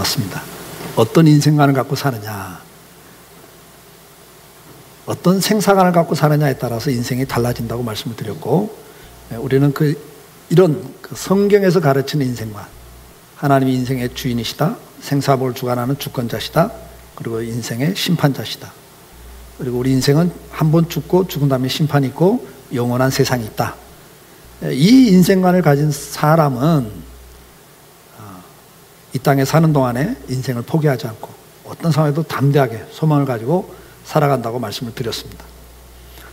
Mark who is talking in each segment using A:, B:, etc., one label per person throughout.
A: 나눴습니다. 어떤 인생관을 갖고 사느냐, 어떤 생사관을 갖고 사느냐에 따라서 인생이 달라진다고 말씀을 드렸고, 우리는 이런 성경에서 가르치는 인생관, 하나님이 인생의 주인이시다, 생사복을 주관하는 주권자시다, 그리고 인생의 심판자시다, 그리고 우리 인생은 한 번 죽고 죽은 다음에 심판이 있고 영원한 세상이 있다. 이 인생관을 가진 사람은 이 땅에 사는 동안에 인생을 포기하지 않고 어떤 상황에도 담대하게 소망을 가지고 살아간다고 말씀을 드렸습니다.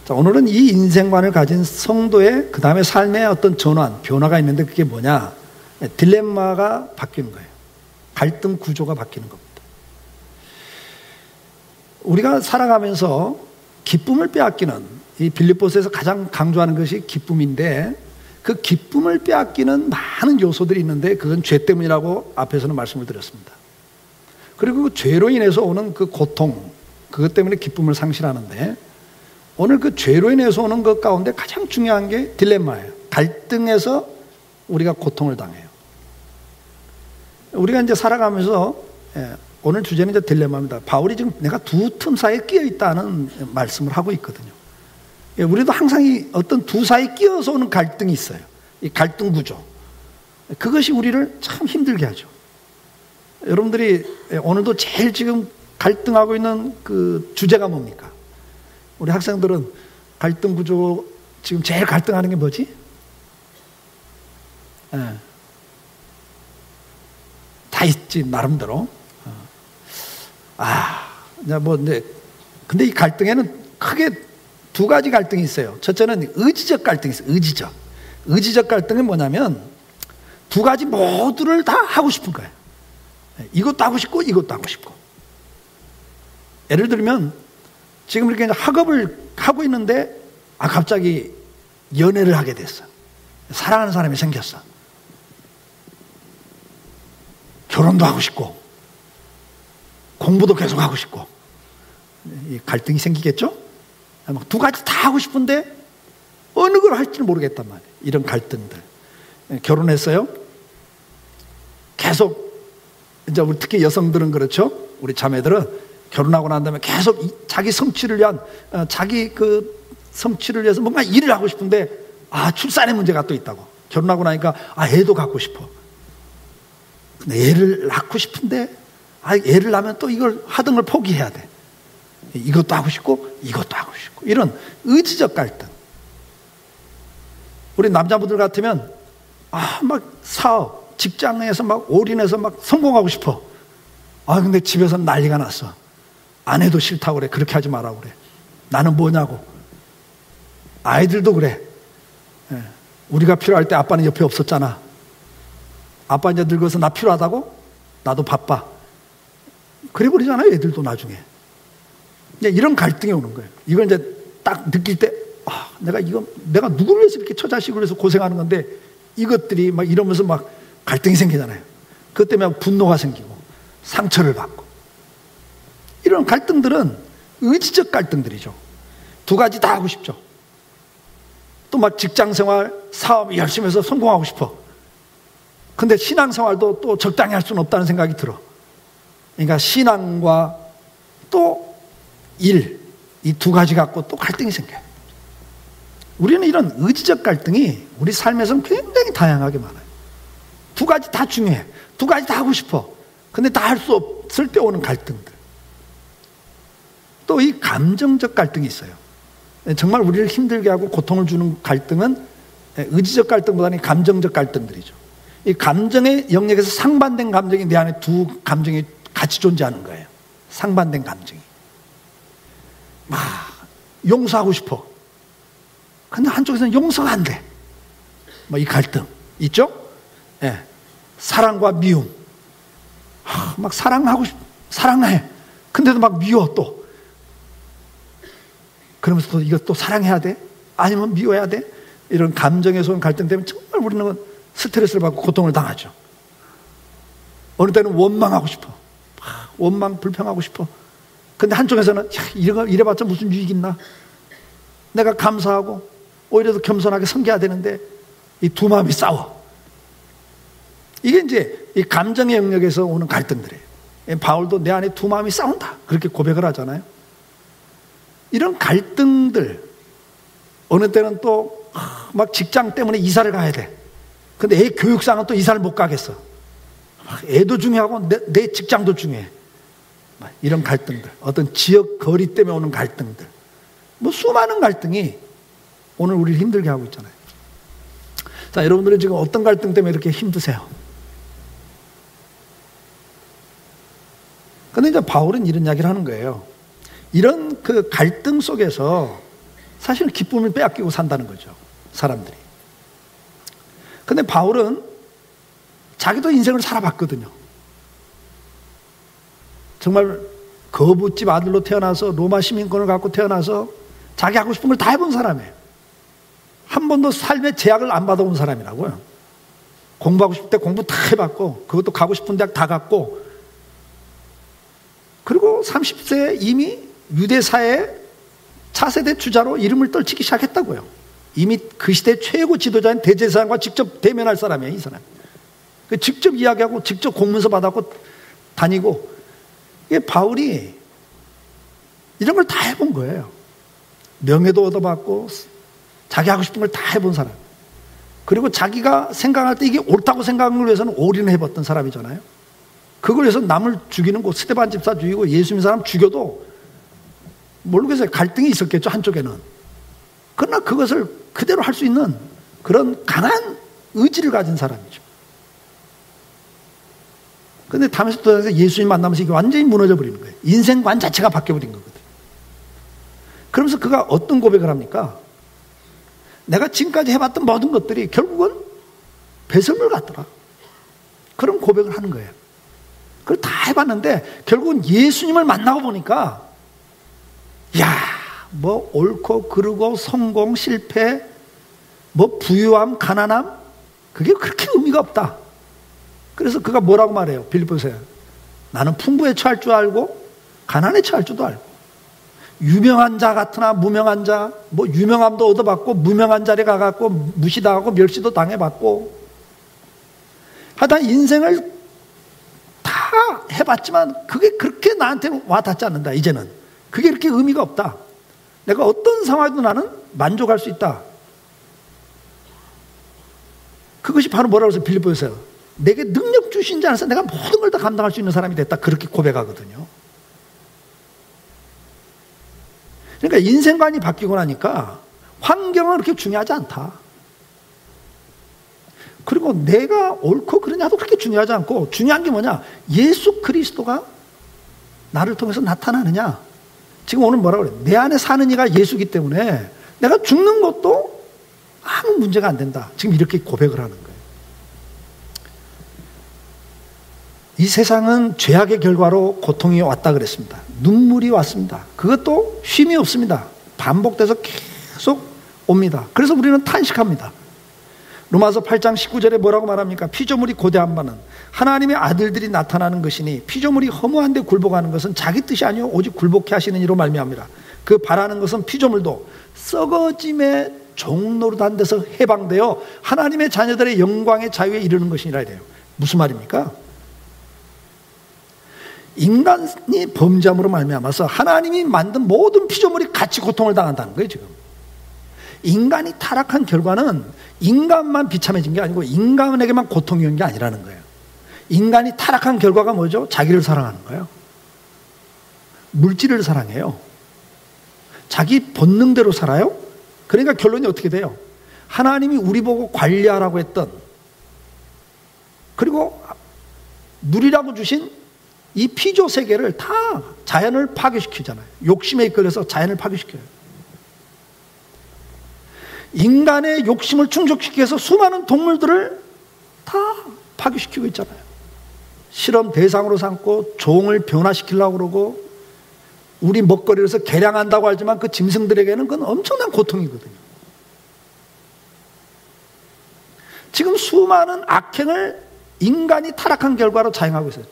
A: 자, 오늘은 이 인생관을 가진 성도의 그 다음에 삶의 어떤 전환, 변화가 있는데 그게 뭐냐? 딜레마가 바뀌는 거예요. 갈등 구조가 바뀌는 겁니다. 우리가 살아가면서 기쁨을 빼앗기는, 이 빌립보서에서 가장 강조하는 것이 기쁨인데, 그 기쁨을 빼앗기는 많은 요소들이 있는데 그건 죄 때문이라고 앞에서는 말씀을 드렸습니다. 그리고 그 죄로 인해서 오는 그 고통, 그것 때문에 기쁨을 상실하는데, 오늘 그 죄로 인해서 오는 것 가운데 가장 중요한 게 딜레마예요. 갈등에서 우리가 고통을 당해요. 우리가 이제 살아가면서, 오늘 주제는 이제 딜레마입니다. 바울이 지금 내가 두 틈 사이에 끼어 있다는 말씀을 하고 있거든요. 우리도 항상 이 어떤 두 사이에 끼어서 오는 갈등이 있어요. 이 갈등 구조. 그것이 우리를 참 힘들게 하죠. 여러분들이 오늘도 제일 지금 갈등하고 있는 그 주제가 뭡니까? 우리 학생들은 갈등 구조 지금 제일 갈등하는 게 뭐지? 다 있지, 나름대로. 근데 이 갈등에는 크게 두 가지 갈등이 있어요. 첫째는 의지적 갈등이 있어요. 의지적 갈등은 뭐냐면 두 가지 모두를 다 하고 싶은 거예요. 이것도 하고 싶고 이것도 하고 싶고. 예를 들면 지금 이렇게 학업을 하고 있는데 갑자기 연애를 하게 됐어. 사랑하는 사람이 생겼어. 결혼도 하고 싶고 공부도 계속 하고 싶고. 이 갈등이 생기겠죠? 두 가지 다 하고 싶은데 어느 걸 할지는 모르겠단 말이에요. 이런 갈등들. 결혼했어요. 계속 이제 우리 특히 여성들은 그렇죠. 우리 자매들은 결혼하고 난 다음에 계속 자기 성취를 위한 자기 그 성취를 위해서 뭔가 일을 하고 싶은데 출산의 문제가 또 있다고. 결혼하고 나니까 애도 갖고 싶어. 근데 애를 낳고 싶은데 애를 낳으면 또 이걸 하던 걸 포기해야 돼. 이것도 하고 싶고 이것도 하고 싶고. 이런 의지적 갈등. 우리 남자분들 같으면 막 사업, 직장에서 막 올인해서 막 성공하고 싶어. 근데 집에서 난리가 났어. 아내도 싫다고 그래. 그렇게 하지 말라고 그래. 나는 뭐냐고. 아이들도 그래. 우리가 필요할 때 아빠는 옆에 없었잖아. 아빠 이제 늙어서 나 필요하다고? 나도 바빠. 그래 버리잖아요, 애들도 나중에. 이런 갈등이 오는 거예요. 이걸 이제 딱 느낄 때, 내가 누구를 위해서 이렇게 처자식을 위해서 고생하는 건데, 이것들이 막 이러면서 막 갈등이 생기잖아요. 그것 때문에 분노가 생기고, 상처를 받고. 이런 갈등들은 의지적 갈등들이죠. 두 가지 다 하고 싶죠. 또 막 직장 생활, 사업 열심히 해서 성공하고 싶어. 근데 신앙 생활도 또 적당히 할 수는 없다는 생각이 들어. 그러니까 신앙과 또 일, 이 두 가지 갖고 또 갈등이 생겨요. 우리는 이런 의지적 갈등이 우리 삶에서는 굉장히 다양하게 많아요. 두 가지 다 중요해. 두 가지 다 하고 싶어. 근데 다 할 수 없을 때 오는 갈등들. 또 이 감정적 갈등이 있어요. 정말 우리를 힘들게 하고 고통을 주는 갈등은 의지적 갈등보다는 감정적 갈등들이죠. 이 감정의 영역에서 상반된 감정이 내 안에 두 감정이 같이 존재하는 거예요. 상반된 감정이. 용서하고 싶어. 근데 한쪽에서는 용서가 안 돼. 이 갈등 있죠? 사랑과 미움. 막 사랑하고 싶어. 사랑해. 근데도 막 미워 또. 그러면서 또 이것 또 사랑해야 돼? 아니면 미워야 돼? 이런 감정에서 온 갈등 때문에 정말 우리는 스트레스를 받고 고통을 당하죠. 어느 때는 원망하고 싶어. 원망, 불평하고 싶어. 근데 한쪽에서는 이래봤자 무슨 유익 있나? 내가 감사하고 오히려 더 겸손하게 섬겨야 되는데 이 두 마음이 싸워. 이게 이제 이 감정의 영역에서 오는 갈등들이에요. 바울도 내 안에 두 마음이 싸운다 그렇게 고백을 하잖아요. 이런 갈등들, 어느 때는 또 막 직장 때문에 이사를 가야 돼. 근데 애 교육상은 또 이사를 못 가겠어. 애도 중요하고 내 직장도 중요해. 이런 갈등들, 어떤 지역 거리 때문에 오는 갈등들, 뭐 수많은 갈등이 오늘 우리를 힘들게 하고 있잖아요. 자, 여러분들은 지금 어떤 갈등 때문에 이렇게 힘드세요? 근데 이제 바울은 이런 이야기를 하는 거예요. 이런 그 갈등 속에서 사실은 기쁨을 빼앗기고 산다는 거죠, 사람들이. 근데 바울은 자기도 인생을 살아봤거든요. 정말 거부집 아들로 태어나서 로마 시민권을 갖고 태어나서 자기 하고 싶은 걸 다 해본 사람이에요. 한 번도 삶의 제약을 안 받아온 사람이라고요. 공부하고 싶을 때 공부 다 해봤고, 그것도 가고 싶은 대학 다 갔고, 그리고 30세에 이미 유대사의 차세대 주자로 이름을 떨치기 시작했다고요. 이미 그 시대 최고 지도자인 대제사장과 직접 대면할 사람이에요, 이 사람. 직접 이야기하고 직접 공문서 받았고 다니고, 이게 바울이 이런 걸 다 해본 거예요. 명예도 얻어봤고 자기 하고 싶은 걸 다 해본 사람. 그리고 자기가 생각할 때 이게 옳다고 생각하는 걸 위해서는 올인을 해봤던 사람이잖아요. 그걸 위해서 남을 죽이는 거, 스데반 집사 죽이고 예수 믿는 사람 죽여도 모르겠어요. 갈등이 있었겠죠, 한쪽에는. 그러나 그것을 그대로 할 수 있는 그런 강한 의지를 가진 사람이죠. 근데 다메섹에서 예수님 만나면서 이게 완전히 무너져 버리는 거예요. 인생관 자체가 바뀌어버린 거거든요. 그러면서 그가 어떤 고백을 합니까? 내가 지금까지 해봤던 모든 것들이 결국은 배설물 같더라. 그런 고백을 하는 거예요. 그걸 다 해봤는데 결국은 예수님을 만나고 보니까, 야, 뭐 옳고 그르고 성공, 실패, 뭐 부유함, 가난함, 그게 그렇게 의미가 없다. 그래서 그가 뭐라고 말해요? 빌립보서에 나는 풍부에 처할 줄 알고 가난에 처할 줄도 알고, 유명한 자 같으나 무명한 자, 뭐 유명함도 얻어봤고 무명한 자리에 가갖고 무시당하고 멸시도 당해봤고, 하여튼 인생을 다 해봤지만 그게 그렇게 나한테는 와닿지 않는다. 이제는 그게 그렇게 의미가 없다. 내가 어떤 상황에도 나는 만족할 수 있다. 그것이 바로 뭐라고 해서 빌립보서에요, 내게 능력 주신 자 안에서 내가 모든 걸 다 감당할 수 있는 사람이 됐다. 그렇게 고백하거든요. 그러니까 인생관이 바뀌고 나니까 환경은 그렇게 중요하지 않다. 그리고 내가 옳고 그러냐도 그렇게 중요하지 않고, 중요한 게 뭐냐? 예수 그리스도가 나를 통해서 나타나느냐. 지금 오늘 뭐라고 그래요? 내 안에 사는 이가 예수기 때문에 내가 죽는 것도 아무 문제가 안 된다. 지금 이렇게 고백을 하는 거예요. 이 세상은 죄악의 결과로 고통이 왔다 그랬습니다. 눈물이 왔습니다. 그것도 쉼이 없습니다. 반복돼서 계속 옵니다. 그래서 우리는 탄식합니다. 로마서 8장 19절에 뭐라고 말합니까? 피조물이 고대한 바는 하나님의 아들들이 나타나는 것이니 피조물이 허무한 데 굴복하는 것은 자기 뜻이 아니요 오직 굴복해 하시는 이로 말미암이라. 그 바라는 것은 피조물도 썩어짐의 종노릇한 데서 해방되어 하나님의 자녀들의 영광의 자유에 이르는 것이니라 이래요. 무슨 말입니까? 인간이 범죄함으로 말미암아서 하나님이 만든 모든 피조물이 같이 고통을 당한다는 거예요. 지금 인간이 타락한 결과는 인간만 비참해진 게 아니고 인간에게만 고통이 온 게 아니라는 거예요. 인간이 타락한 결과가 뭐죠? 자기를 사랑하는 거예요. 물질을 사랑해요. 자기 본능대로 살아요. 그러니까 결론이 어떻게 돼요? 하나님이 우리 보고 관리하라고 했던, 그리고 누리라고 주신 이 피조 세계를 다 자연을 파괴시키잖아요. 욕심에 이끌려서 자연을 파괴시켜요. 인간의 욕심을 충족시키기 위해서 수많은 동물들을 다 파괴시키고 있잖아요. 실험 대상으로 삼고 종을 변화시키려고 그러고, 우리 먹거리에서 개량한다고 하지만 그 짐승들에게는 그건 엄청난 고통이거든요. 지금 수많은 악행을 인간이 타락한 결과로 자행하고 있어요.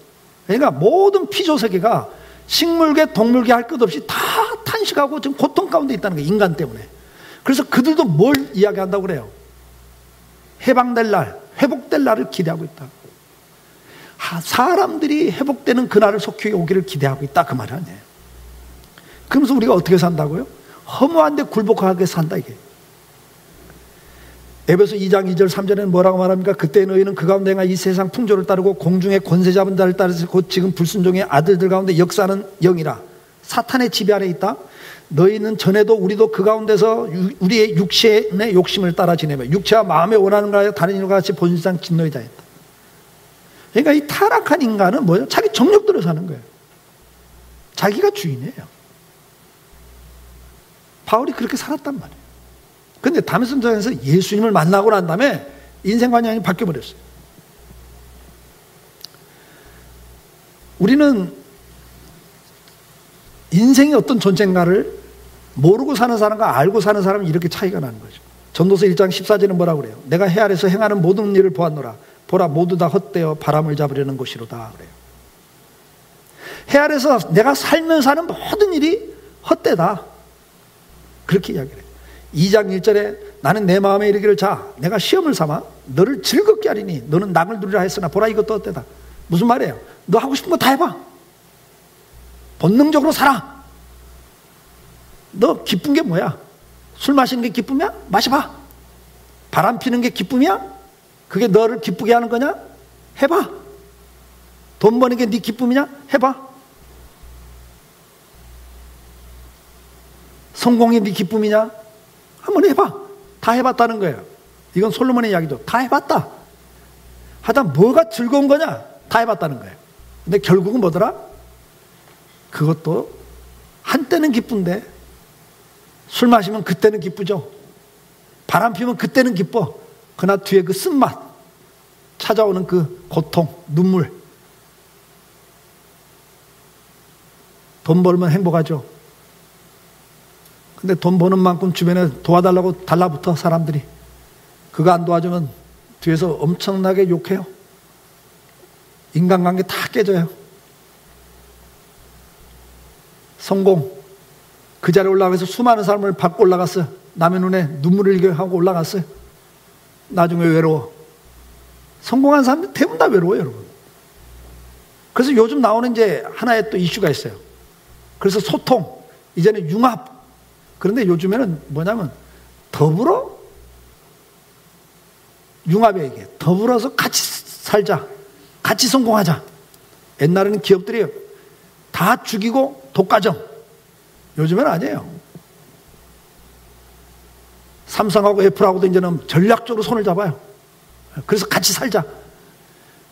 A: 그러니까 모든 피조세계가 식물계, 동물계 할 것 없이 다 탄식하고 지금 고통 가운데 있다는 거예요. 인간 때문에. 그래서 그들도 뭘 이야기한다고 그래요? 해방될 날, 회복될 날을 기대하고 있다. 사람들이 회복되는 그날을 속히 오기를 기대하고 있다, 그 말이 아니에요. 그러면서 우리가 어떻게 산다고요? 허무한데 굴복하게 산다, 이게. 에베소 2장 2절 3절에는 뭐라고 말합니까? 그때 너희는 그 가운데 이 세상 풍조를 따르고 공중의 권세 잡은 자를 따르서 곧 지금 불순종의 아들들 가운데 역사하는 영이라. 사탄의 지배 아래 있다. 너희는 전에도 우리도 그 가운데서 우리의 육체의 욕심을 따라 지내며 육체와 마음에 원하는 것과 다른 일과 같이 본질상 진노의 자였다. 그러니까 이 타락한 인간은 뭐예요? 자기 정력대로 사는 거예요. 자기가 주인이에요. 바울이 그렇게 살았단 말이에요. 근데 다메섹에서 예수님을 만나고 난 다음에 인생관념이 바뀌어버렸어요. 우리는 인생이 어떤 존재인가를 모르고 사는 사람과 알고 사는 사람은 이렇게 차이가 나는 거죠. 전도서 1장 14절은 뭐라고 그래요? 내가 해 아래서 행하는 모든 일을 보았노라. 보라, 모두 다 헛되어 바람을 잡으려는 것이로다 그래요. 해 아래서 내가 살면서 하는 모든 일이 헛되다, 그렇게 이야기를 해요. 2장 1절에 나는 내 마음에 이르기를 자, 내가 시험을 삼아 너를 즐겁게 하리니 너는 낙을 누리라 했으나 보라, 이것도 헛되다. 무슨 말이에요? 너 하고 싶은 거 다 해봐. 본능적으로 살아. 너 기쁜 게 뭐야? 술 마시는 게 기쁨이야? 마셔봐. 바람 피는 게 기쁨이야? 그게 너를 기쁘게 하는 거냐? 해봐. 돈 버는 게 네 기쁨이냐? 해봐. 성공이 네 기쁨이냐? 한번 해봐. 다 해봤다는 거예요. 이건 솔로몬의 이야기죠. 다 해봤다. 하다 뭐가 즐거운 거냐? 다 해봤다는 거예요. 근데 결국은 뭐더라? 그것도 한때는 기쁜데 술 마시면 그때는 기쁘죠. 바람 피면 그때는 기뻐. 그러나 뒤에 그 쓴맛, 찾아오는 그 고통, 눈물. 돈 벌면 행복하죠. 근데 돈 버는 만큼 주변에 도와달라고 달라붙어 사람들이. 그거 안 도와주면 뒤에서 엄청나게 욕해요. 인간관계 다 깨져요. 성공, 그 자리에 올라가서 수많은 사람을 받고 올라갔어요. 남의 눈에 눈물을 흘리게 하고 올라갔어요. 나중에 외로워. 성공한 사람들 대부분 다 외로워요, 여러분. 그래서 요즘 나오는 이제 하나의 또 이슈가 있어요. 그래서 소통, 이제는 융합. 그런데 요즘에는 뭐냐면 더불어 융합이야, 이게. 더불어서 같이 살자, 같이 성공하자. 옛날에는 기업들이 다 죽이고 독과점. 요즘은 아니에요. 삼성하고 애플하고도 이제는 전략적으로 손을 잡아요. 그래서 같이 살자.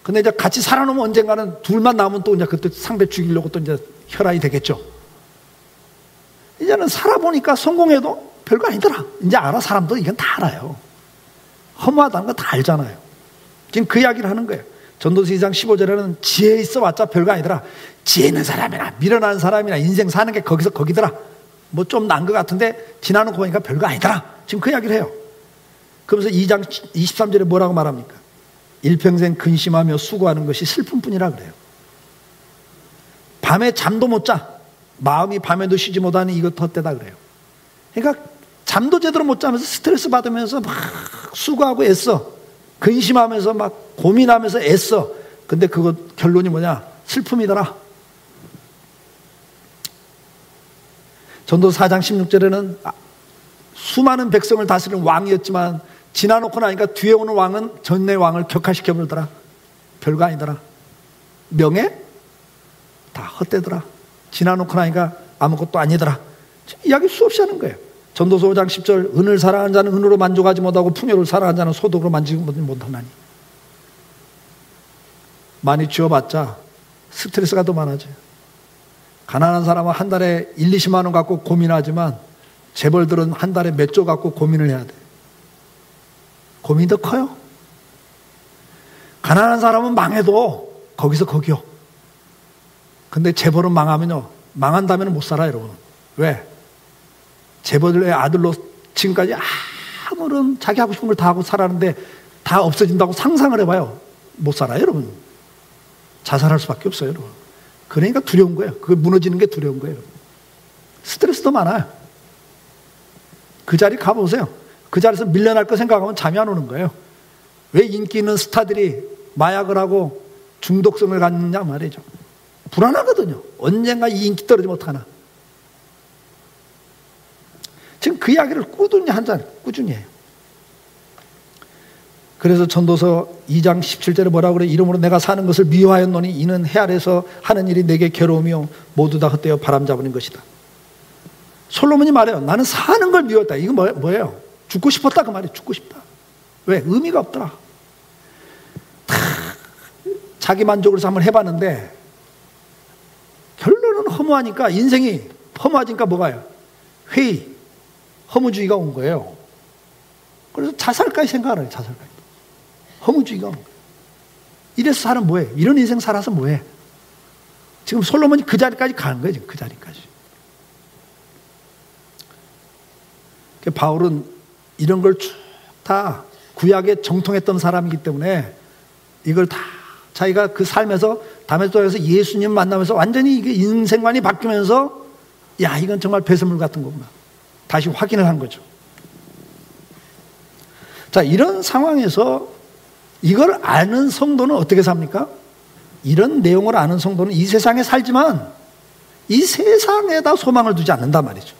A: 근데 이제 같이 살아놓으면 언젠가는 둘만 남으면 또 이제 그때 상대 죽이려고 또 이제 혈안이 되겠죠. 이제는 살아보니까 성공해도 별거 아니더라. 이제 알아. 사람도 이건 다 알아요. 허무하다는 거 다 알잖아요. 지금 그 이야기를 하는 거예요. 전도서 2장 15절에는 지혜 있어 왔자 별거 아니더라. 지혜 있는 사람이나 미련한 사람이나 인생 사는 게 거기서 거기더라. 뭐 좀 난 것 같은데 지나놓고 보니까 별거 아니더라. 지금 그 이야기를 해요. 그러면서 2장 23절에 뭐라고 말합니까? 일평생 근심하며 수고하는 것이 슬픔뿐이라 그래요. 밤에 잠도 못 자. 마음이 밤에도 쉬지 못하는 이것 헛되다 그래요. 그러니까 잠도 제대로 못 자면서 스트레스 받으면서 막 수고하고 애써. 근심하면서 막 고민하면서 애써. 근데 그거 결론이 뭐냐? 슬픔이더라. 전도서 4장 16절에는 수많은 백성을 다스리는 왕이었지만 지나놓고 나니까 뒤에 오는 왕은 전내 왕을 격화시켜버리더라. 별거 아니더라. 명예? 다 헛되더라. 지나놓고 나니까 아무것도 아니더라. 이야기 수없이 하는 거예요. 전도서 5장 10절 은을 사랑하는 자는 은으로 만족하지 못하고 풍요를 사랑하는 자는 소득으로 만지지 못하나니. 많이 쥐어봤자 스트레스가 더 많아져요. 가난한 사람은 한 달에 1, 20만 원 갖고 고민하지만 재벌들은 한 달에 몇 조 갖고 고민을 해야 돼. 고민이 더 커요. 가난한 사람은 망해도 거기서 거기요. 근데 재벌은 망하면요, 망한다면 못 살아요, 여러분. 왜? 재벌의 아들로 지금까지 아무런 자기 하고 싶은 걸 다 하고 살았는데 다 없어진다고 상상을 해봐요. 못 살아요, 여러분. 자살할 수밖에 없어요, 여러분. 그러니까 두려운 거예요. 그게 무너지는 게 두려운 거예요. 스트레스도 많아요. 그 자리 가보세요. 그 자리에서 밀려날 거 생각하면 잠이 안 오는 거예요. 왜 인기 있는 스타들이 마약을 하고 중독성을 갖느냐 말이죠. 불안하거든요. 언젠가 이 인기 떨어지면 어떡하나. 지금 그 이야기를 꾸준히 해요. 그래서 전도서 2장 17절에 뭐라고 그래? 이러므로 내가 사는 것을 미워하였노니 이는 해 아래서 하는 일이 내게 괴로우며 모두 다 헛되어 바람잡은 것이다. 솔로몬이 말해요. 나는 사는 걸 미웠다. 이거 뭐예요? 죽고 싶었다 그 말이에요. 죽고 싶다. 왜? 의미가 없더라. 다 자기 만족을 해서 한번 해봤는데 결론은 허무하니까, 인생이 허무하니까 뭐가요? 회의, 허무주의가 온 거예요. 그래서 자살까지 생각하는 거예요. 자살까지. 허무주의가 온 거예요. 이래서 사람 뭐해? 이런 인생 살아서 뭐해? 지금 솔로몬이 그 자리까지 가는 거예요. 지금 그 자리까지. 바울은 이런 걸 쭉 다 구약에 정통했던 사람이기 때문에 이걸 다 자기가 그 삶에서 다메섹에서 예수님 만나면서 완전히 이게 인생관이 바뀌면서 야, 이건 정말 배설물 같은 거구나. 다시 확인을 한 거죠. 자, 이런 상황에서 이걸 아는 성도는 어떻게 삽니까? 이런 내용을 아는 성도는 이 세상에 살지만 이 세상에다 소망을 두지 않는단 말이죠.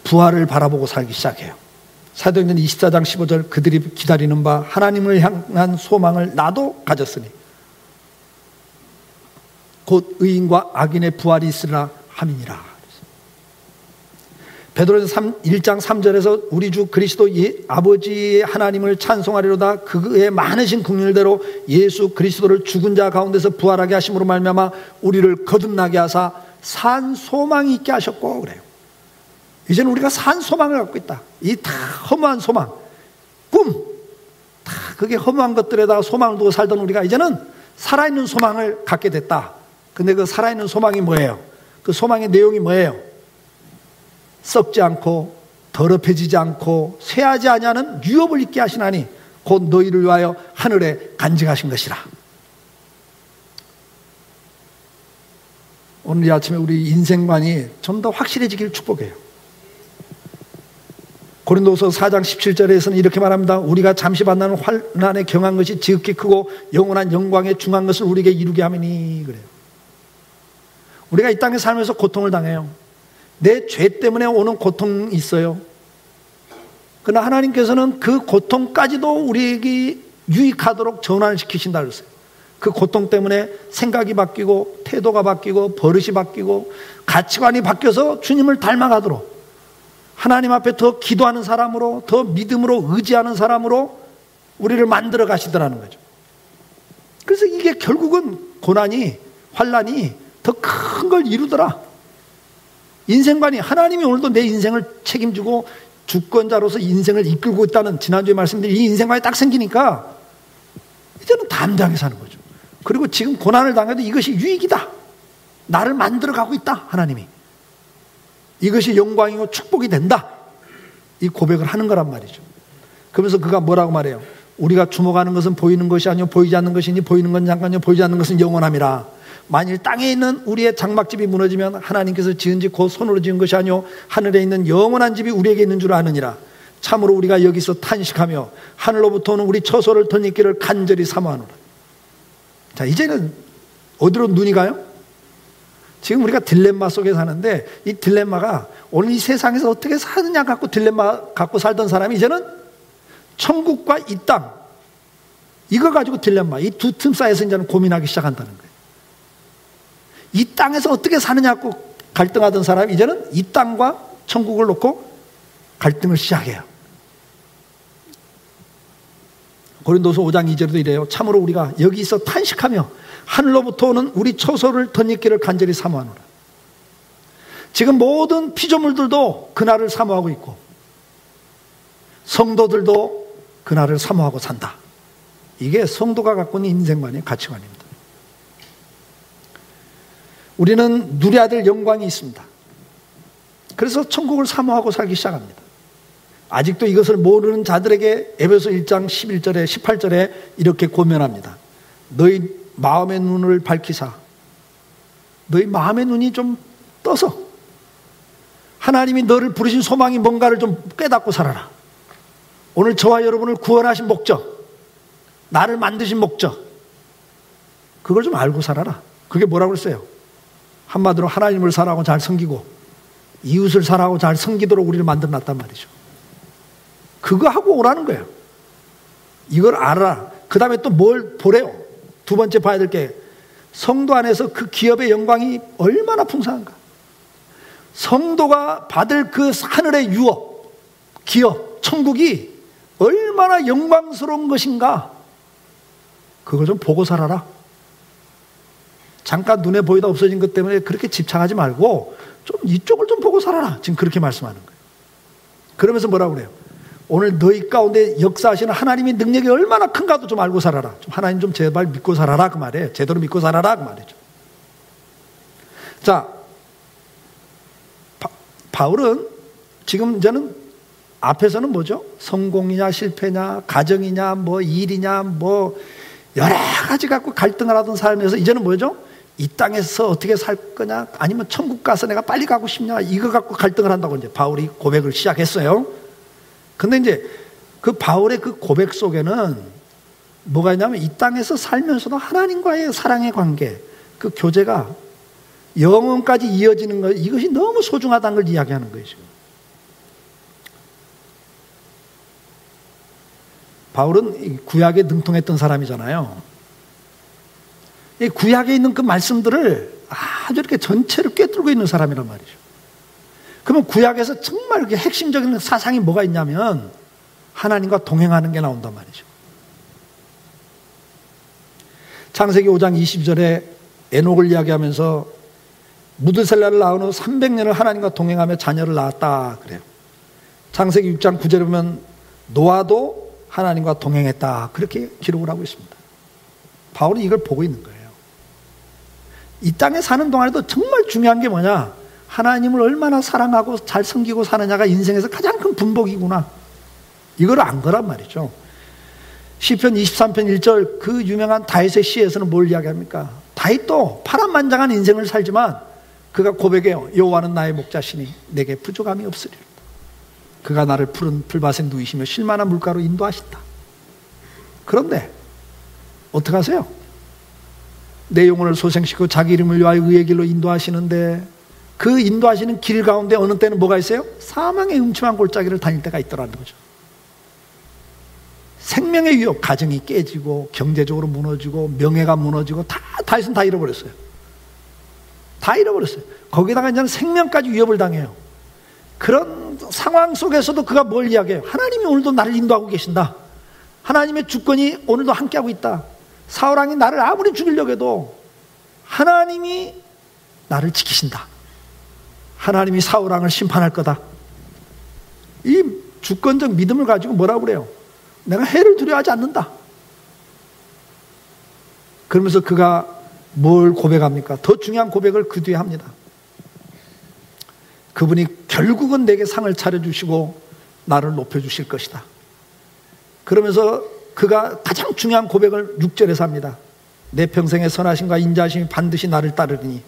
A: 부활을 바라보고 살기 시작해요. 사도행전 24장 15절 그들이 기다리는 바 하나님을 향한 소망을 나도 가졌으니 곧 의인과 악인의 부활이 있으리라 함이니라. 베드로전서 1장 3절에서 우리 주 그리스도 아버지 하나님을 찬송하리로다. 그의 많으신 긍휼대로 예수 그리스도를 죽은 자 가운데서 부활하게 하심으로 말미암아 우리를 거듭나게 하사 산 소망이 있게 하셨고 그래요. 이제는 우리가 산 소망을 갖고 있다. 이 다 허무한 소망, 꿈, 다 그게 허무한 것들에다가 소망을 두고 살던 우리가 이제는 살아있는 소망을 갖게 됐다. 근데 그 살아있는 소망이 뭐예요? 그 소망의 내용이 뭐예요? 썩지 않고 더럽혀지지 않고 쇠하지 아니하는 유업을 있게 하시나니 곧 너희를 위하여 하늘에 간직하신 것이라. 오늘 이 아침에 우리 인생관이 좀 더 확실해지길 축복해요. 고린도서 4장 17절에서는 이렇게 말합니다. 우리가 잠시 만나는 환난에 경한 것이 지극히 크고 영원한 영광에 중한 것을 우리에게 이루게 하매니 그래요. 우리가 이 땅에 살면서 고통을 당해요. 내 죄 때문에 오는 고통이 있어요. 그러나 하나님께서는 그 고통까지도 우리에게 유익하도록 전환을 시키신다 그랬어요. 그 고통 때문에 생각이 바뀌고 태도가 바뀌고 버릇이 바뀌고 가치관이 바뀌어서 주님을 닮아가도록 하나님 앞에 더 기도하는 사람으로, 더 믿음으로 의지하는 사람으로 우리를 만들어 가시더라는 거죠. 그래서 이게 결국은 고난이, 환난이 더 큰 걸 이루더라. 인생관이, 하나님이 오늘도 내 인생을 책임지고 주권자로서 인생을 이끌고 있다는 지난주에 말씀드린 이 인생관이 딱 생기니까 이제는 담대하게 사는 거죠. 그리고 지금 고난을 당해도 이것이 유익이다. 나를 만들어 가고 있다. 하나님이. 이것이 영광이고 축복이 된다. 이 고백을 하는 거란 말이죠. 그러면서 그가 뭐라고 말해요? 우리가 주목하는 것은 보이는 것이 아니요 보이지 않는 것이니 보이는 건 잠깐요 보이지 않는 것은 영원함이라. 만일 땅에 있는 우리의 장막집이 무너지면 하나님께서 지은 집 곧 손으로 지은 것이 아니요 하늘에 있는 영원한 집이 우리에게 있는 줄 아느니라. 참으로 우리가 여기서 탄식하며 하늘로부터 오는 우리 처소를 덧입기를 간절히 사모하노라. 자, 이제는 어디로 눈이 가요? 지금 우리가 딜레마 속에 사는데 이 딜레마가 오늘 이 세상에서 어떻게 사느냐 갖고 딜레마 갖고 살던 사람이 이제는 천국과 이 땅 이거 가지고 딜레마, 이 두 틈 사이에서 이제는 고민하기 시작한다는 거예요. 이 땅에서 어떻게 사느냐 갖고 갈등하던 사람이 이제는 이 땅과 천국을 놓고 갈등을 시작해요. 고린도서 5장 2절에도 이래요. 참으로 우리가 여기서 탄식하며 하늘로부터 오는 우리 처소를 덧입기를 간절히 사모하노라. 지금 모든 피조물들도 그날을 사모하고 있고 성도들도 그날을 사모하고 산다. 이게 성도가 갖고 있는 인생관의 가치관입니다. 우리는 누려야 될 영광이 있습니다. 그래서 천국을 사모하고 살기 시작합니다. 아직도 이것을 모르는 자들에게 에베소 1장 11절에 18절에 이렇게 고면합니다. 너희 마음의 눈을 밝히사 너희 마음의 눈이 좀 떠서 하나님이 너를 부르신 소망이 뭔가를 좀 깨닫고 살아라. 오늘 저와 여러분을 구원하신 목적, 나를 만드신 목적, 그걸 좀 알고 살아라. 그게 뭐라고 그랬어요? 한마디로 하나님을 사랑하고 잘 섬기고 이웃을 사랑하고 잘 섬기도록 우리를 만들어놨단 말이죠. 그거 하고 오라는 거예요. 이걸 알아라. 그 다음에 또 뭘 보래요? 두 번째 봐야 될 게, 성도 안에서 그 기업의 영광이 얼마나 풍성한가. 성도가 받을 그 하늘의 유업, 기업, 천국이 얼마나 영광스러운 것인가. 그걸 좀 보고 살아라. 잠깐 눈에 보이다 없어진 것 때문에 그렇게 집착하지 말고 좀 이쪽을 좀 보고 살아라. 지금 그렇게 말씀하는 거예요. 그러면서 뭐라고 그래요? 오늘 너희 가운데 역사하시는 하나님의 능력이 얼마나 큰가도 좀 알고 살아라. 좀 하나님 좀 제발 믿고 살아라 그 말이에요. 제대로 믿고 살아라 그 말이죠. 자, 바울은 지금 이제는 앞에서는 뭐죠? 성공이냐 실패냐 가정이냐 뭐 일이냐 뭐 여러 가지 갖고 갈등을 하던 삶에서 이제는 뭐죠? 이 땅에서 어떻게 살 거냐, 아니면 천국 가서 내가 빨리 가고 싶냐, 이거 갖고 갈등을 한다고 이제 바울이 고백을 시작했어요. 근데 이제 그 바울의 그 고백 속에는 뭐가 있냐면 이 땅에서 살면서도 하나님과의 사랑의 관계, 그 교제가 영원까지 이어지는 것, 이것이 너무 소중하다는 걸 이야기하는 거예요. 지금. 바울은 구약에 능통했던 사람이잖아요. 이 구약에 있는 그 말씀들을 아주 이렇게 전체를 꿰뚫고 있는 사람이란 말이죠. 그러면 구약에서 정말 이렇게 핵심적인 사상이 뭐가 있냐면 하나님과 동행하는 게 나온단 말이죠. 창세기 5장 20절에 에녹을 이야기하면서 무드셀라를 낳은 후 300년을 하나님과 동행하며 자녀를 낳았다 그래요. 창세기 6장 9절에 보면 노아도 하나님과 동행했다 그렇게 기록을 하고 있습니다. 바울은 이걸 보고 있는 거예요. 이 땅에 사는 동안에도 정말 중요한 게 뭐냐, 하나님을 얼마나 사랑하고 잘 섬기고 사느냐가 인생에서 가장 큰 분복이구나, 이걸 안 거란 말이죠. 시편 23편 1절 그 유명한 다윗의 시에서는 뭘 이야기합니까? 다윗도 파란만장한 인생을 살지만 그가 고백해요. 여호와는 나의 목자시니 내게 부족함이 없으리로다. 그가 나를 푸른 풀밭에 누이시며 쉴만한 물가로 인도하신다. 그런데 어떻게 하세요? 내 영혼을 소생시키고 자기 이름을 위하여 의의 길로 인도하시는데 그 인도하시는 길 가운데 어느 때는 뭐가 있어요? 사망의 음침한 골짜기를 다닐 때가 있더라는 거죠. 생명의 위협, 가정이 깨지고 경제적으로 무너지고 명예가 무너지고 다윗은 다 잃어버렸어요. 다 잃어버렸어요. 거기다가 이제는 생명까지 위협을 당해요. 그런 상황 속에서도 그가 뭘 이야기해요? 하나님이 오늘도 나를 인도하고 계신다. 하나님의 주권이 오늘도 함께하고 있다. 사울왕이 나를 아무리 죽이려고 해도 하나님이 나를 지키신다. 하나님이 사울왕을 심판할 거다. 이 주권적 믿음을 가지고 뭐라고 그래요? 내가 해를 두려워하지 않는다. 그러면서 그가 뭘 고백합니까? 더 중요한 고백을 그 뒤에 합니다. 그분이 결국은 내게 상을 차려주시고 나를 높여주실 것이다. 그러면서 그가 가장 중요한 고백을 6절에서 합니다. 내 평생의 선하심과 인자하심이 반드시 나를 따르리니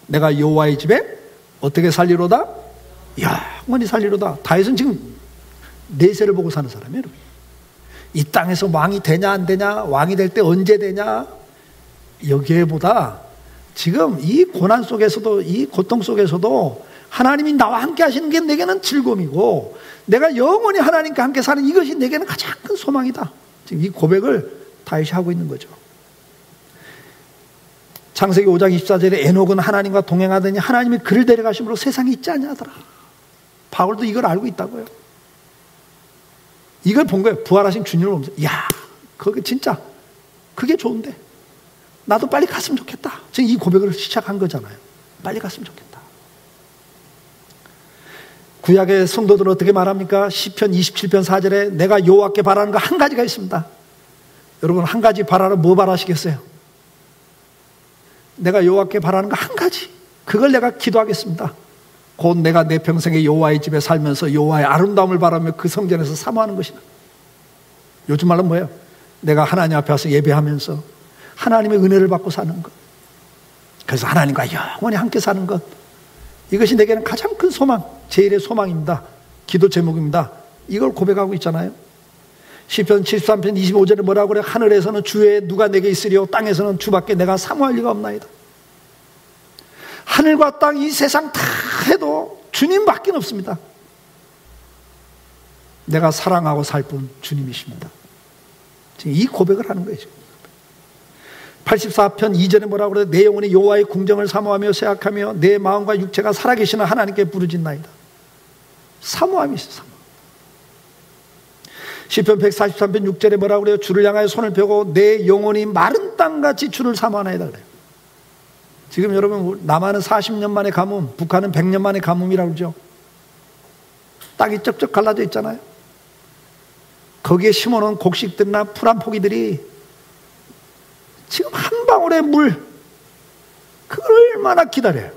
A: 내가 여호와의 집에 어떻게 살리로다? 영원히 살리로다. 다윗은 지금 내세를 보고 사는 사람이에요. 이 땅에서 왕이 되냐 안 되냐, 왕이 될 때 언제 되냐, 여기에보다 지금 이 고난 속에서도, 이 고통 속에서도 하나님이 나와 함께 하시는 게 내게는 즐거움이고 내가 영원히 하나님과 함께 사는 이것이 내게는 가장 큰 소망이다. 지금 이 고백을 다윗이 하고 있는 거죠. 창세기 5장 24절에 에녹은 하나님과 동행하더니 하나님이 그를 데려가심으로 세상에 있지 아니하더라. 바울도 이걸 알고 있다고요. 이걸 본 거예요. 부활하신 주님을 보면서 이야, 그게 진짜 그게 좋은데 나도 빨리 갔으면 좋겠다. 지금 이 고백을 시작한 거잖아요. 빨리 갔으면 좋겠다. 구약의 성도들은 어떻게 말합니까? 시편 27편 4절에 내가 여호와께 바라는 거 한 가지가 있습니다. 여러분, 한 가지 바라라. 뭐 바라시겠어요? 내가 여호와께 바라는 거 한 가지, 그걸 내가 기도하겠습니다. 곧 내가 내 평생에 여호와의 집에 살면서 여호와의 아름다움을 바라며 그 성전에서 사모하는 것이다. 요즘 말로 뭐예요? 내가 하나님 앞에 와서 예배하면서 하나님의 은혜를 받고 사는 것, 그래서 하나님과 영원히 함께 사는 것, 이것이 내게는 가장 큰 소망, 제일의 소망입니다. 기도 제목입니다. 이걸 고백하고 있잖아요. 시편 73편 25절에 뭐라고 그래? 하늘에서는 주에 누가 내게 있으리요 땅에서는 주밖에 내가 사모할 리가 없나이다. 하늘과 땅 이 세상 다 해도 주님밖에 없습니다. 내가 사랑하고 살 분 주님이십니다. 지금 이 고백을 하는 거예요. 84편 2절에 뭐라고 그래? 내 영혼이 여호와의 궁정을 사모하며 생각하며 내 마음과 육체가 살아계시는 하나님께 부르짖나이다. 사모함이 있어요. 사모. 시편 143편 6절에 뭐라고 그래요? 주를 향하여 손을 펴고 내 영혼이 마른 땅같이 주를 사모하나이다 그래요. 지금 여러분 남한은 40년 만에 가뭄, 북한은 100년 만에 가뭄이라고 그러죠. 땅이 쩍쩍 갈라져 있잖아요. 거기에 심어놓은 곡식들이나 풀한 포기들이 지금 한 방울의 물, 그걸 얼마나 기다려요.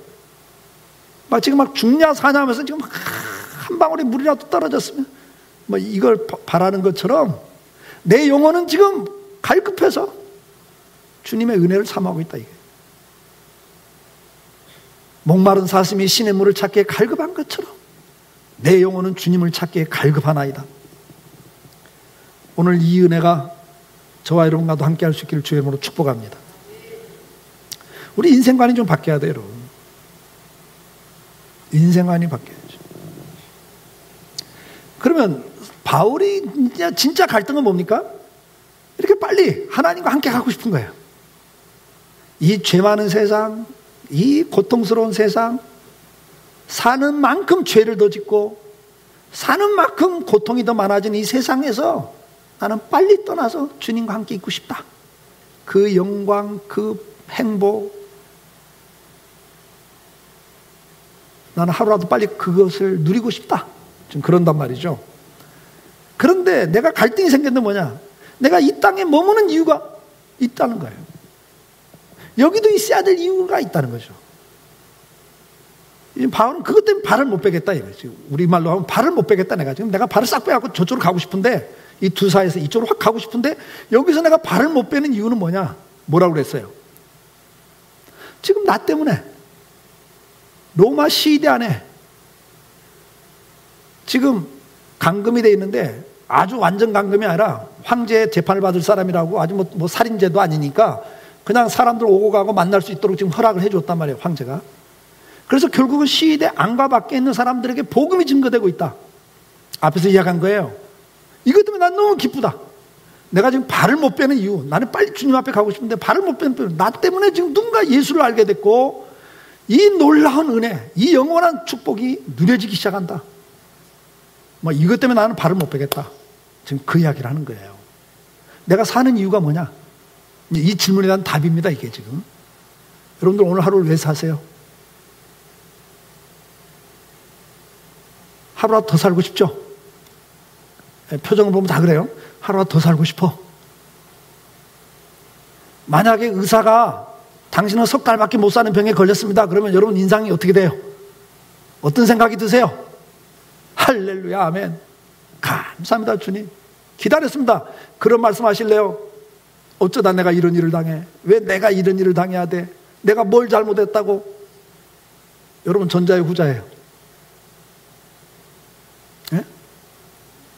A: 지금 막 죽냐 사냐 하면서 지금 한 방울의 물이라도 떨어졌으면 이걸 바라는 것처럼 내 영혼은 지금 갈급해서 주님의 은혜를 사모하고 있다. 이게 목마른 사슴이 신의 물을 찾기에 갈급한 것처럼 내 영혼은 주님을 찾기에 갈급하나이다. 오늘 이 은혜가 저와 여러분과도 함께 할 수 있기를 주의 이름으로 축복합니다. 우리 인생관이 좀 바뀌어야 돼요, 여러분. 인생관이 바뀌어야죠. 그러면 바울이 진짜 갈등은 뭡니까? 이렇게 빨리 하나님과 함께 가고 싶은 거예요. 이 죄 많은 세상, 이 고통스러운 세상, 사는 만큼 죄를 더 짓고 사는 만큼 고통이 더 많아진 이 세상에서 나는 빨리 떠나서 주님과 함께 있고 싶다. 그 영광, 그 행복, 나는 하루라도 빨리 그것을 누리고 싶다. 좀 그런단 말이죠. 그런데 내가 갈등이 생겼는데 뭐냐? 내가 이 땅에 머무는 이유가 있다는 거예요. 여기도 있어야 될 이유가 있다는 거죠. 바울은 그것 때문에 발을 못 빼겠다 이거지. 우리말로 하면 발을 못 빼겠다. 내가 발을 싹 빼갖고 저쪽으로 가고 싶은데, 이 두 사이에서 이쪽으로 확 가고 싶은데 여기서 내가 발을 못 빼는 이유는 뭐냐? 뭐라고 그랬어요? 지금 나 때문에 로마 시대 안에 지금 감금이 돼 있는데, 아주 완전 감금이 아니라 황제 재판을 받을 사람이라고, 아주 뭐 살인죄도 아니니까 그냥 사람들 오고 가고 만날 수 있도록 지금 허락을 해줬단 말이에요, 황제가. 그래서 결국은 시대 안과 밖에 있는 사람들에게 복음이 증거되고 있다. 앞에서 이야기한 거예요. 이것 때문에 난 너무 기쁘다. 내가 지금 발을 못 빼는 이유, 나는 빨리 주님 앞에 가고 싶은데 발을 못 빼는 이유, 나 때문에 지금 누군가 예수를 알게 됐고 이 놀라운 은혜, 이 영원한 축복이 누려지기 시작한다. 이것 때문에 나는 발을 못 빼겠다. 지금 그 이야기를 하는 거예요. 내가 사는 이유가 뭐냐? 이 질문에 대한 답입니다, 이게 지금. 여러분들 오늘 하루를 왜 사세요? 하루라도 더 살고 싶죠? 표정을 보면 다 그래요. 하루라도 더 살고 싶어. 만약에 의사가 당신은 석 달밖에 못 사는 병에 걸렸습니다. 그러면 여러분 인상이 어떻게 돼요? 어떤 생각이 드세요? 할렐루야, 아멘. 감사합니다, 주님. 기다렸습니다. 그런 말씀 하실래요? 어쩌다 내가 이런 일을 당해? 왜 내가 이런 일을 당해야 돼? 내가 뭘 잘못했다고? 여러분, 전자예요, 후자예요? 예?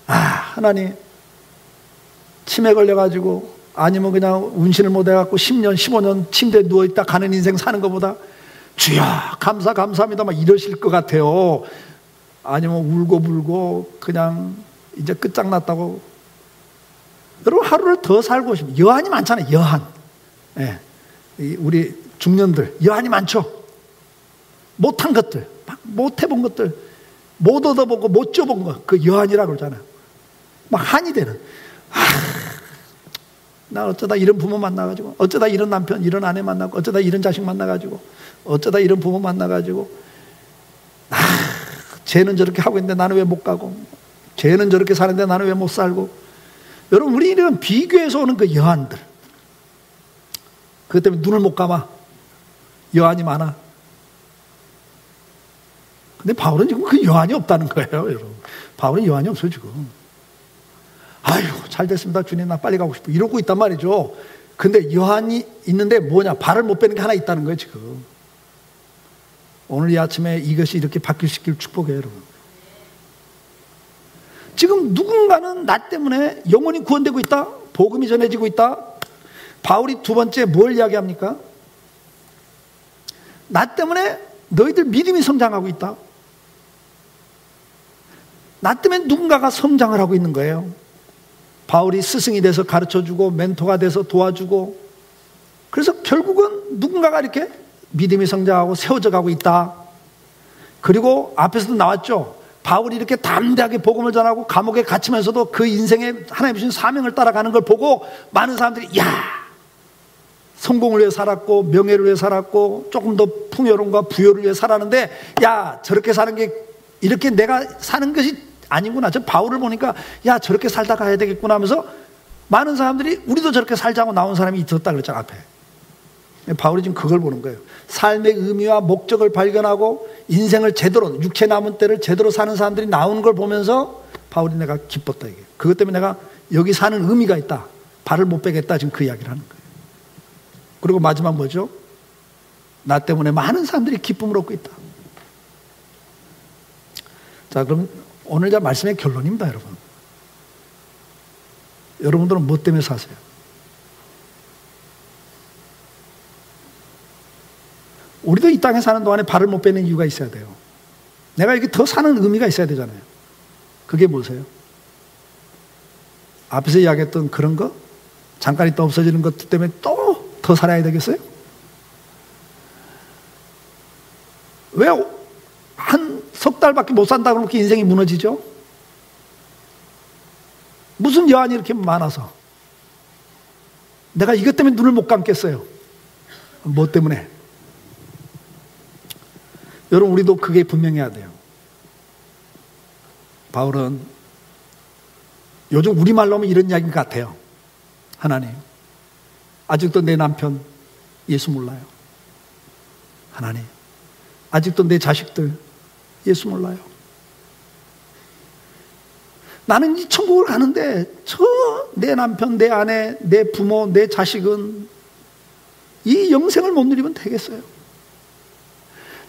A: 하나님, 치매 걸려가지고 아니면 그냥 운신을 못해갖고 10년, 15년 침대에 누워있다 가는 인생 사는 것보다 주여 감사합니다 막 이러실 것 같아요. 아니면 울고불고 그냥 이제 끝장났다고. 여러분, 하루를 더 살고 싶으면 여한이 많잖아요. 여한. 예. 우리 중년들 여한이 많죠. 못한 것들, 막 못해본 것들, 못 얻어보고 못 줘본 것, 그 여한이라고 그러잖아요. 막 한이 되는. 나 어쩌다 이런 부모 만나가지고, 어쩌다 이런 남편, 이런 아내 만나고, 어쩌다 이런 자식 만나가지고, 어쩌다 이런 부모 만나가지고, 쟤는 저렇게 하고 있는데 나는 왜 못 가고, 쟤는 저렇게 사는데 나는 왜 못 살고. 여러분, 우리 이런 비교해서 오는 그 여한들, 그것 때문에 눈을 못 감아. 여한이 많아. 근데 바울은 지금 그 여한이 없다는 거예요, 여러분. 바울은 여한이 없어요, 지금. 아이고, 잘 됐습니다, 주님, 나 빨리 가고 싶어. 이러고 있단 말이죠. 근데 여한이 있는데 뭐냐? 발을 못 빼는 게 하나 있다는 거예요, 지금. 오늘 이 아침에 이것이 이렇게 바뀔 수 있기를 축복해요, 여러분. 지금 누군가는 나 때문에 영혼이 구원되고 있다. 복음이 전해지고 있다. 바울이 두 번째 뭘 이야기합니까? 나 때문에 너희들 믿음이 성장하고 있다. 나 때문에 누군가가 성장을 하고 있는 거예요. 바울이 스승이 돼서 가르쳐주고 멘토가 돼서 도와주고, 그래서 결국은 누군가가 이렇게 믿음이 성장하고 세워져 가고 있다. 그리고 앞에서도 나왔죠. 바울이 이렇게 담대하게 복음을 전하고 감옥에 갇히면서도 그 인생에 하나님 주신 사명을 따라가는 걸 보고 많은 사람들이 야, 성공을 위해 살았고 명예를 위해 살았고 조금 더 풍요로움과 부여를 위해 살았는데, 야, 저렇게 사는 게 이렇게 내가 사는 것이 아니구나. 저 바울을 보니까 야, 저렇게 살다 가야 되겠구나 하면서 많은 사람들이 우리도 저렇게 살자고 나온 사람이 있었다 그랬잖아, 앞에. 바울이 지금 그걸 보는 거예요. 삶의 의미와 목적을 발견하고 인생을 제대로, 육체 남은 때를 제대로 사는 사람들이 나오는 걸 보면서 바울이 내가 기뻤다, 이게. 그것 때문에 내가 여기 사는 의미가 있다. 발을 못 빼겠다. 지금 그 이야기를 하는 거예요. 그리고 마지막 뭐죠? 나 때문에 많은 사람들이 기쁨을 얻고 있다. 자, 그럼 오늘 제 말씀의 결론입니다, 여러분. 여러분들은 뭐 때문에 사세요? 우리도 이 땅에 사는 동안에 발을 못 빼는 이유가 있어야 돼요. 내가 이렇게 더 사는 의미가 있어야 되잖아요. 그게 뭐세요? 앞에서 이야기했던 그런 거? 잠깐 있다 없어지는 것 때문에 또 더 살아야 되겠어요? 왜 한 석 달밖에 못 산다고 그렇게 인생이 무너지죠? 무슨 여한이 이렇게 많아서 내가 이것 때문에 눈을 못 감겠어요? 뭐 때문에? 여러분, 우리도 그게 분명해야 돼요. 바울은 요즘 우리말로 하면 이런 이야기 같아요. 하나님, 아직도 내 남편 예수 몰라요. 하나님, 아직도 내 자식들 예수 몰라요. 나는 이 천국을 가는데 저 내 남편, 내 아내, 내 부모, 내 자식은 이 영생을 못 누리면 되겠어요?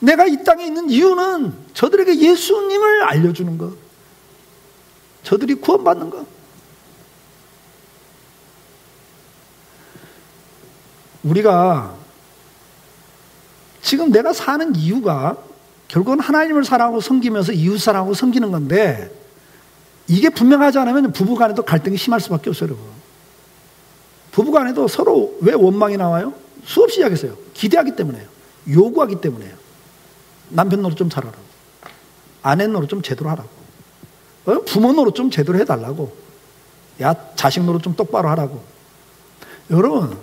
A: 내가 이 땅에 있는 이유는 저들에게 예수님을 알려주는 것, 저들이 구원받는 것. 우리가 지금 내가 사는 이유가 결국은 하나님을 사랑하고 섬기면서 이웃 사랑하고 섬기는 건데, 이게 분명하지 않으면 부부간에도 갈등이 심할 수밖에 없어요, 여러분. 부부간에도 서로 왜 원망이 나와요? 수없이 이야기했어요. 기대하기 때문에요. 요구하기 때문에요. 남편 노릇 좀 잘하라고, 아내 노릇 좀 제대로 하라고, 부모 노릇 좀 제대로 해달라고, 야, 자식 노릇 좀 똑바로 하라고. 여러분,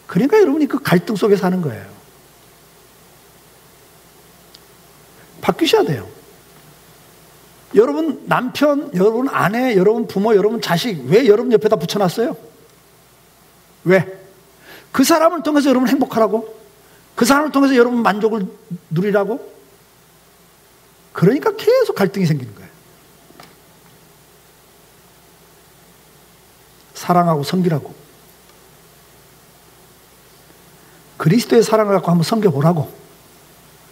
A: 그러니까 여러분이 그 갈등 속에 사는 거예요. 바뀌셔야 돼요. 여러분 남편, 여러분 아내, 여러분 부모, 여러분 자식 왜 여러분 옆에다 붙여놨어요? 왜? 그 사람을 통해서 여러분 행복하라고? 그 사람을 통해서 여러분 만족을 누리라고? 그러니까 계속 갈등이 생기는 거예요. 사랑하고 섬기라고. 그리스도의 사랑을 갖고 한번 섬겨보라고.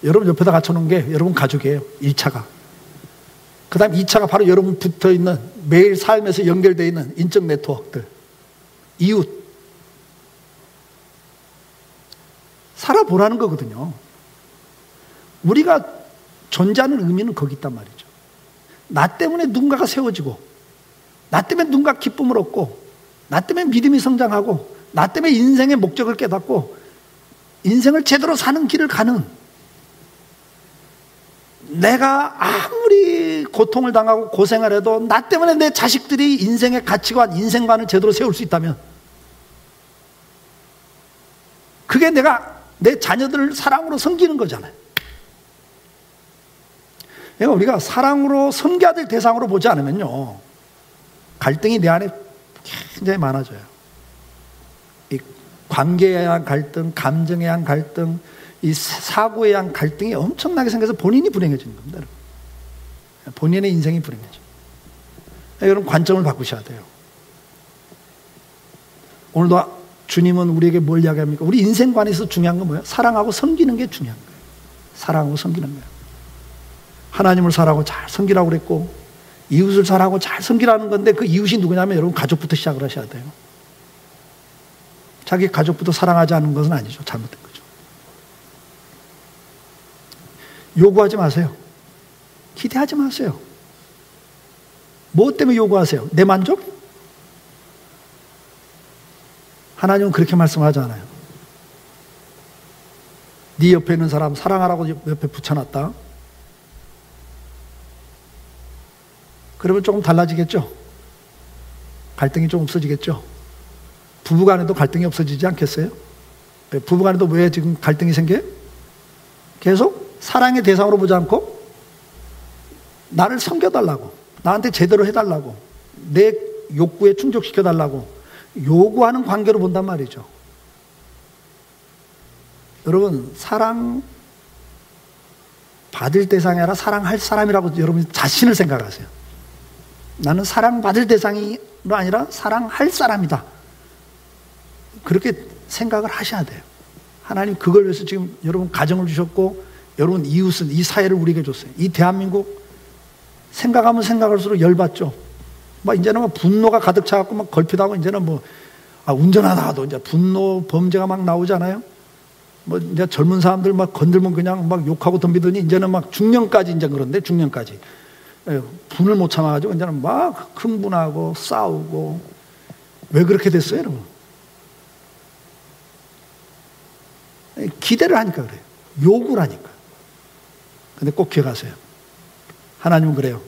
A: 여러분 옆에다 갖춰놓은 게 여러분 가족이에요. 1차가. 그 다음 2차가 바로 여러분 붙어있는, 매일 삶에서 연결되어 있는 인적 네트워크들, 이웃. 살아보라는 거거든요. 우리가 존재하는 의미는 거기 있단 말이죠. 나 때문에 누군가가 세워지고, 나 때문에 누군가 기쁨을 얻고, 나 때문에 믿음이 성장하고, 나 때문에 인생의 목적을 깨닫고 인생을 제대로 사는 길을 가는, 내가 아무리 고통을 당하고 고생을 해도 나 때문에 내 자식들이 인생의 가치관, 인생관을 제대로 세울 수 있다면, 그게 내가 내 자녀들을 사랑으로 섬기는 거잖아요. 그러니까 우리가 사랑으로 섬겨야 될 대상으로 보지 않으면요, 갈등이 내 안에 굉장히 많아져요. 이 관계에 대한 갈등, 감정에 대한 갈등, 이 사고에 대한 갈등이 엄청나게 생겨서 본인이 불행해지는 겁니다. 본인의 인생이 불행해져. 여러분, 관점을 바꾸셔야 돼요. 오늘도 주님은 우리에게 뭘 이야기합니까? 우리 인생관에서 중요한 건 뭐예요? 사랑하고 섬기는 게 중요한 거예요. 사랑하고 섬기는 거예요. 하나님을 사랑하고 잘 섬기라고 그랬고, 이웃을 사랑하고 잘 섬기라는 건데 그 이웃이 누구냐면 여러분 가족부터 시작을 하셔야 돼요. 자기 가족부터 사랑하지 않는 것은 아니죠. 잘못된 거죠. 요구하지 마세요. 기대하지 마세요. 뭐 때문에 요구하세요? 내 만족? 하나님은 그렇게 말씀하잖아요. 네 옆에 있는 사람 사랑하라고 옆에 붙여놨다. 그러면 조금 달라지겠죠? 갈등이 좀 없어지겠죠? 부부간에도 갈등이 없어지지 않겠어요? 부부간에도 왜 지금 갈등이 생겨요? 계속 사랑의 대상으로 보지 않고 나를 섬겨달라고, 나한테 제대로 해달라고, 내 욕구에 충족시켜달라고 요구하는 관계로 본단 말이죠. 여러분, 사랑 받을 대상이 아니라 사랑할 사람이라고 여러분 자신을 생각하세요. 나는 사랑받을 대상이 아니라 사랑할 사람이다. 그렇게 생각을 하셔야 돼요. 하나님 그걸 위해서 지금 여러분 가정을 주셨고, 여러분 이웃은 이 사회를 우리에게 줬어요. 이 대한민국 생각하면 생각할수록 열받죠. 막 이제는 막 분노가 가득 차갖고 막 걸피도 하고, 이제는 뭐 운전하다가도 이제 분노 범죄가 막 나오잖아요. 뭐 이제 젊은 사람들 막 건들면 그냥 막 욕하고 덤비더니 이제는 막 중년까지 이제 그런데 중년까지 분을 못 참아가지고 이제는 막 흥분하고 싸우고. 왜 그렇게 됐어요, 여러분? 기대를 하니까 그래요. 요구를 하니까. 근데 꼭 기억하세요. 하나님은 그래요.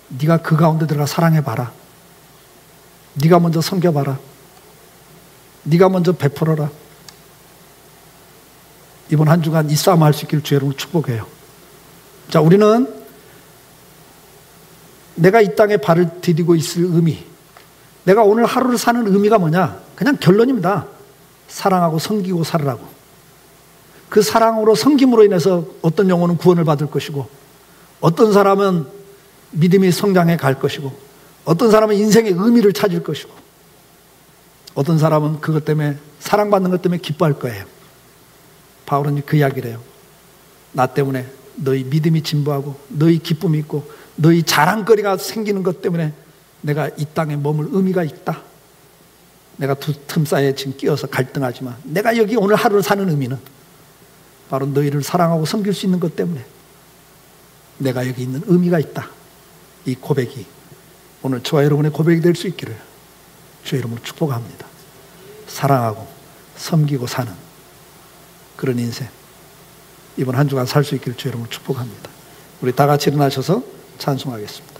A: 네가 그 가운데 들어가 사랑해봐라. 네가 먼저 섬겨봐라. 네가 먼저 베풀어라. 이번 한 주간 이 싸움 할 수 있기를 주 여러분을 축복해요. 자, 우리는 내가 이 땅에 발을 디디고 있을 의미, 내가 오늘 하루를 사는 의미가 뭐냐? 그냥 결론입니다. 사랑하고 섬기고 살으라고. 그 사랑으로 섬김으로 인해서 어떤 영혼은 구원을 받을 것이고, 어떤 사람은 믿음이 성장해 갈 것이고, 어떤 사람은 인생의 의미를 찾을 것이고, 어떤 사람은 그것 때문에, 사랑받는 것 때문에 기뻐할 거예요. 바울은 그 이야기를 해요. 나 때문에 너희 믿음이 진보하고 너희 기쁨이 있고 너희 자랑거리가 생기는 것 때문에 내가 이 땅에 머물 의미가 있다. 내가 두 틈 사이에 지금 끼어서 갈등하지만 내가 여기 오늘 하루를 사는 의미는 바로 너희를 사랑하고 섬길 수 있는 것 때문에 내가 여기 있는 의미가 있다. 이 고백이 오늘 저와 여러분의 고백이 될 수 있기를 주의 이름으로 축복합니다. 사랑하고 섬기고 사는 그런 인생, 이번 한 주간 살 수 있기를 주의 이름으로 축복합니다. 우리 다 같이 일어나셔서 찬송하겠습니다.